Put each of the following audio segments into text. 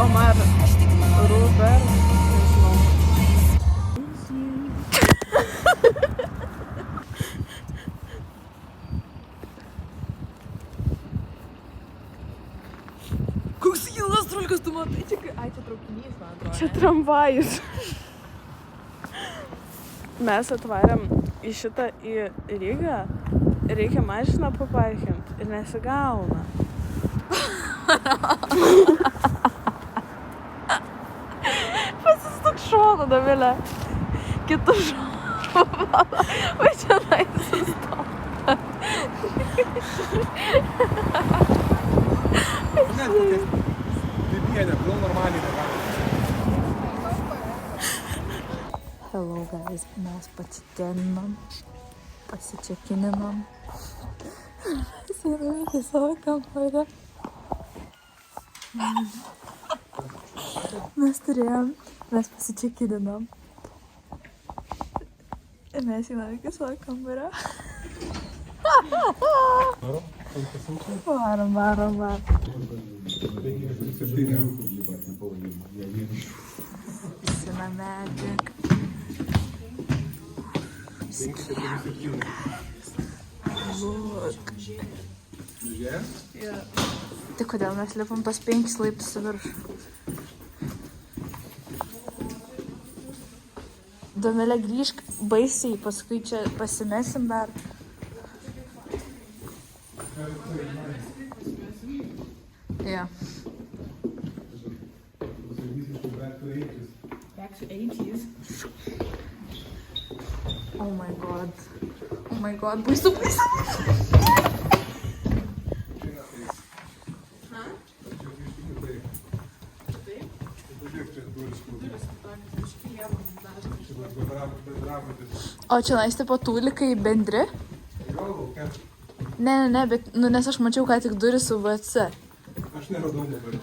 Omar Ruber, nežinau. Koks ilgas trulkas, tu matai, čia traukinys, man atrodo. Čia tramvajus. Mes atvarėm į šitą į Rygą, reikia mašiną paparkinti ir nesigauna. Pasistuk šoną, Dovilė. Kitų šoną. Va čia sustok. Hello guys, mes pasitėninam, pasičekininam. Sėdame į savo kambarę. Mes pasičekininam. Ir mes įnam iki savo kambarę. Varom. Cinematic. Look. Tai kodėl mes lipam tos 5 laiptus į viršų? Domėlė, grįžk baisiai, paskui čia pasimesim dar. Yeah. Back to 80s. Oh my god, baisu. O čia nais tipo tūlikai bendri? Ne, bet, nes aš mačiau ką tik duris su VC. Aš neradau dabar.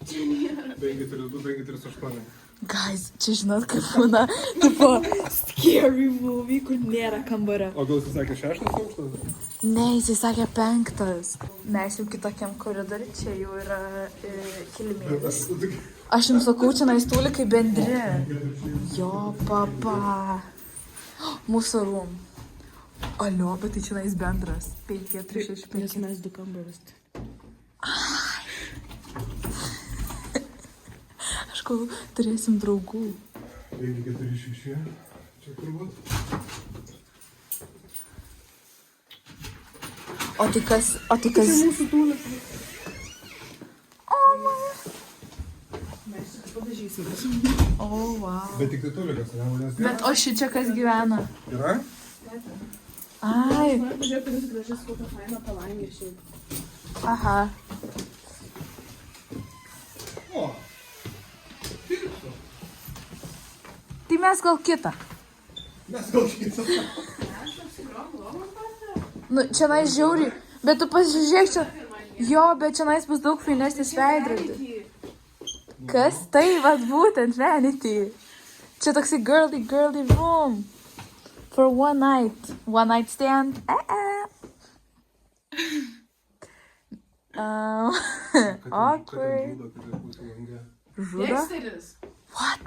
Čia nėra. 532, 538. Guys, čia žinot, kaip būna, tipo, scary movie, kur nėra kambario. O gal jis sakė 6 aukštas? Ne, jis sakė 5. Mes jau kitokiam koridoriui, čia jau yra kilimėlis. Aš jums sakau, čia nais tūlikai bendri. Jo, papa. Mūsų rūm. Alio, bet tai čia nais bendras. 5, 4, 6, 5. Nes mes 2 kambarius. Aš kol turėsim draugų. 5, 4, 6. Čia turbūt. O tai kas? Čia mūsų tūlikai. O, man. Mes čia padažysimės. O, wow. Bet tik tai tūlikas, ne? Bet o ši čia kas gyvena? Yra? Ai. Pažiūrėk, kad jis gražus kokią fainą palangę šiaip. Aha. O. Pirksiu. Tai mes gal kitą. Mes gal kitą. Mes apsigrom lovą pasą? Nu, čia nais žiauriai. Bet tu pasižiūrėk čia. Jo, bet čia nais bus daug fainesnis veidrodis. Kas? Tai, vat būtent, vanity. Čia toksai girly room. For one night. One night stand. Awkward. Žudo? Dexteris. What?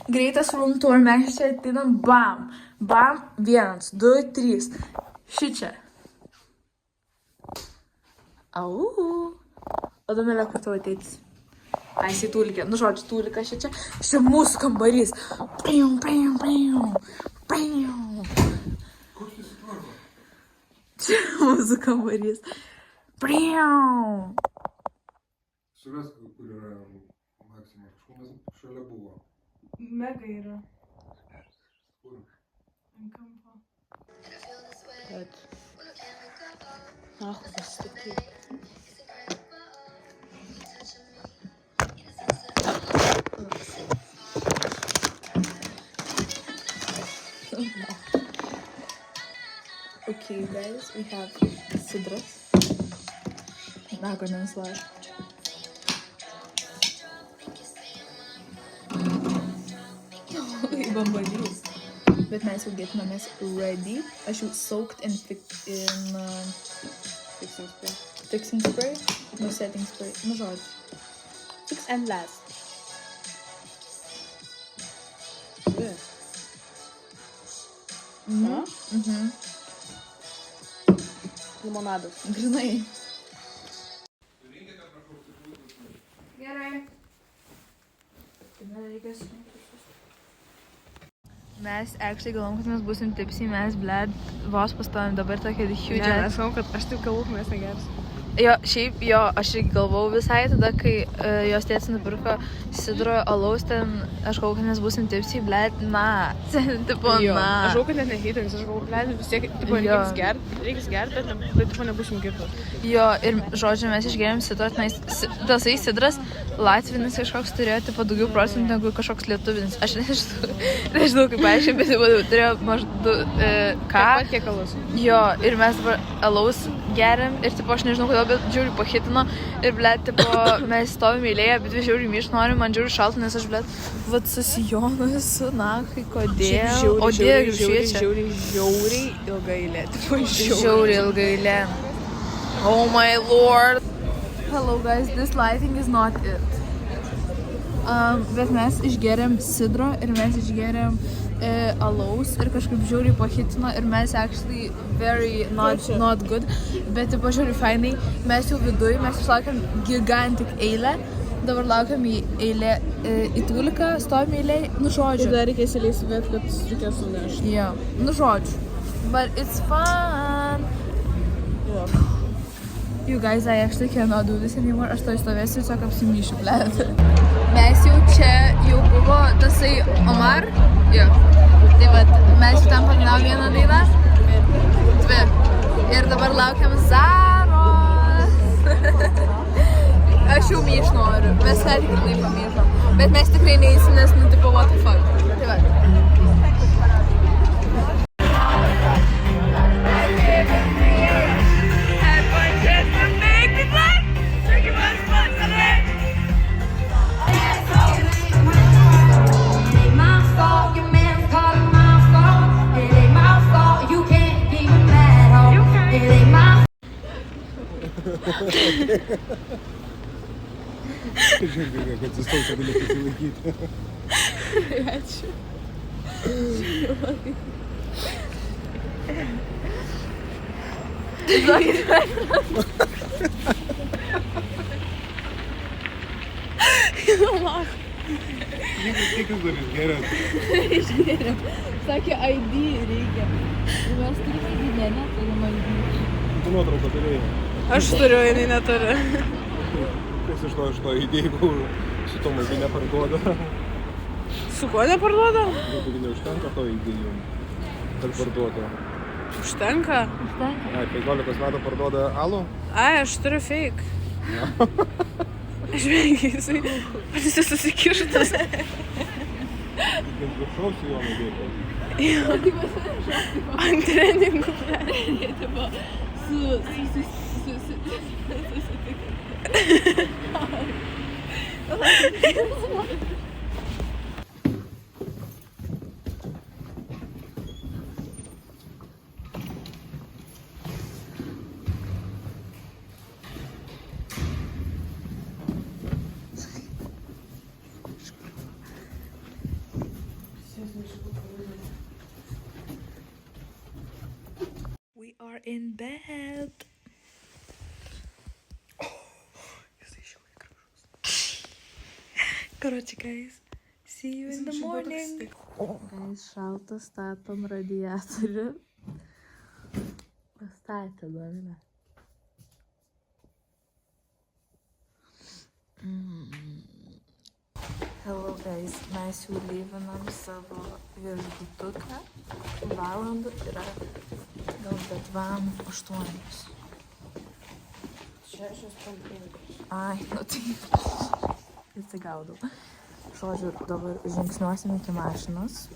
Greitas room tour, mes čia ateinam, bam. Bam, 1, 2, 3. Šičia. Au. O Domėlė, kur tavo tėtis? Ai, jisai tūlikė. Nu, žodžiu, tūlika šičia. Čia mūsų kambarys. Prium. Koks jis tvarko? Čia mūsų kambarys. Prium. Surask, kur yra Maksima. Kažkur šalia buvo. Mega yra. Kur? Ant kampo. Bet. Nahu, kas tokie. Okay, guys, we have sidras. Not gonna slide. Bambalys. Bet mes jau getinamės ready. Aš jau soaked in fixing spray. Nu, setting spray. Nu, žodžiu. Chicks and last. Limonadas. Grinai. Gerai. Mes actually galvom, kad mes būsim tipsy, mes, bled, vos pastovim dabar tokia huge. Ne, aš galvom, kad aš taip galvoju, kad mes negersim. Jo, šiaip jo, aš irgi galvau visai tada, kai jos tėtis nupirko sidro alaus, ten aš galvau, kad mes būsim tipsy, bled, na, tipo, Jo, na. aš galvoju, kad net nehyteris, aš galvoju, kad vis tiek, tipo, Jo. reikia gert, bet tipo, nebūsim girtos. Jo, ir žodžiu, mes išgėrėm sidro, tasai sidras, latvinis kažkoks turėjo, tipo, daugiau procentų negu kažkoks lietuvinis. Aš nežinau kaip aiškiai, bet tipo, turėjo maždaug, ką. Taip pat kiek alus. Jo, ir mes dabar alaus geriam ir, tipo, aš nežinau, kodėl, bet žiūri pahitino ir, bled, tipo, mes stovim eilėje, bet vis žiūri myš norim, man žiūri šalta, nes aš, bled, vat su sijonu esu, na, kai kodėl. O dieve, šviečia. Žiauriai ilga eilė. Tipo, Žiauriai ilga eilė. Oh my lord. Hello guys, this lighting is not it. Bet mes išgeriam sidro ir mes išgeriam alaus ir kažkaip žiauriai pahitino ir mes actually very not good, bet tipo žiauriai fainai, mes jau viduj, mes išlaukėm gigantic eilę, dabar laukiam į eilę į tūliką, stovim eilė, nu žodžiu. Ir dar reikės įleisivėt, kad reikės sunešti. Jo, nu žodžiu. But it's fun. Yeah. You guys, I actually cannot do this anymore. Aš to įstovėsiu, tiesiog apsimyšiu, bled. Mes jau čia, jau buvo tasai Omar. Jo. Tai vat, mes jau tam paginavom vieną dainą. Dvi. Ir dabar laukiam Zaros. Aš jau myš noriu. Mes ką tikrai pamyšom. Bet mes tikrai neįsim, nes, nu, tipo, what the fuck. Tai vat. Žiūrėk, kad atsistaučia gali pasilaikyti. Ačiū. Kiek jūs dar išgerėt? Išgėrėm. Sakė, ID reikia. Ir mes turime ID, neturim ID. Tu nuotrauką turėjai. Aš turiu, jinai neturi. Kas iš to idėjų su to mažai neparduoda? Su kuo neparduoda? Taigi neužtenka to idėjų, kad parduoda. Užtenka. Ai, 15 metų parduoda alų? Ai, aš turiu fake. Aš vengiu, jisai patys susikištas. Kaip viršaus į jo nudėtas. Ant treningų. We are in bed. Короче, guys, see you in the morning. Guys, šalta, statom radiatorių. Pastatė, Dovilė. Hello, guys, mes jau lyvinam savo viešbutuką. Valandų yra gal bet 8. 6:15. Ai, nu tai įsigaudau. Žodžiu, dabar žingsniuosim iki mašinos.